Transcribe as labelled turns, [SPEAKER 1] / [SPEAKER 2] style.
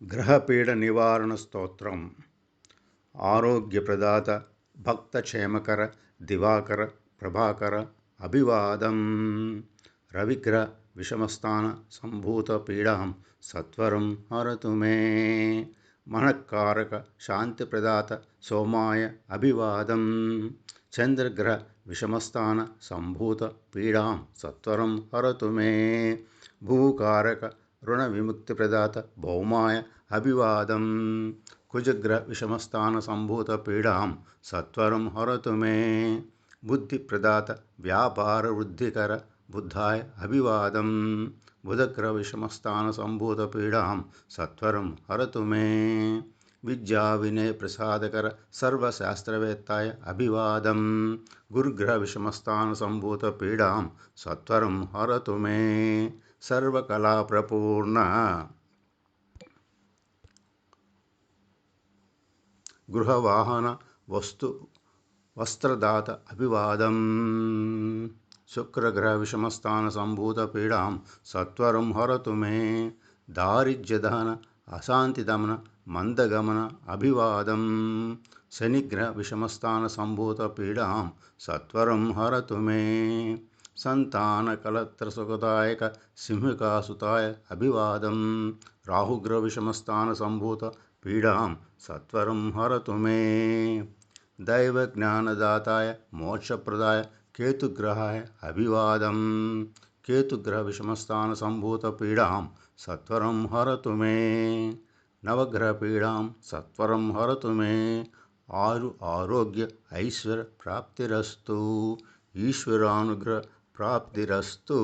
[SPEAKER 1] గ్రహపీడ నివారణ స్తోత్రం. ఆరోగ్యప్రదాత భక్తక్షేమకర దివాకర ప్రభాకర అభివాదం. రవిగ్రహ విషమస్థాన సంభూత పీడాం సత్వరం హరతు మే. మనఃకారక శాంతిప్రదాత సోమాయ అభివాదం. చంద్రగ్రహ విషమస్థాన సంభూత పీడాం సత్వరం హరతు మే. భూకారక రుణ విముక్తి ప్రదాత భౌమాయ అభివాదం. కుజగ్రహ విషమస్థాన సంభూత పీడాం సత్వరం హరతు మే. బుద్ధి ప్రదాత వ్యాపార వృద్ధికర బుద్ధాయ అభివాదం. బుధగ్రహ విషమస్థాన సంభూత పీడాం సత్వరం హరతు మే. విద్యా వినయ ప్రసాదకర సర్వశాస్త్రవేత్తాయ అభివాదం. గురుగ్రహ విషమస్థాన సంభూత పీడాం సత్వరం హరతు మే. సర్వకళా ప్రపూర్ణ గృహవాహన వస్త్రదాత అభివాదం. శుక్రగ్రహ విషమస్థాన సంభూత పీడాం సత్వరం హరతు మే. దారిద్ర్యదహన అశాంతిదమన మందగమన అభివాదం. శనిగ్రహ విషమస్థాన సంభూత పీడాం సత్వరం హరతు మే. సంతాన కలత్ర సుఖదాయక సింహికాసుతాయ అభివాదం. రాహుగ్రహ విషమస్థాన సంభూత పీడాం సత్వరం హరతు మే. దైవ జ్ఞానదాతాయ మోక్షప్రదాయ కేతుగ్రహాయ అభివాదం. కేతుగ్రహ విషమస్థాన సంభూత పీడాం సత్వరం హరతు మే. నవగ్రహ పీడాం సత్వరం హరతు మే. ఆరోగ్య ఐశ్వర్య ప్రాప్తిరస్తు. ఈశ్వరానుగ్రహ ప్రాప్తిరస్తు.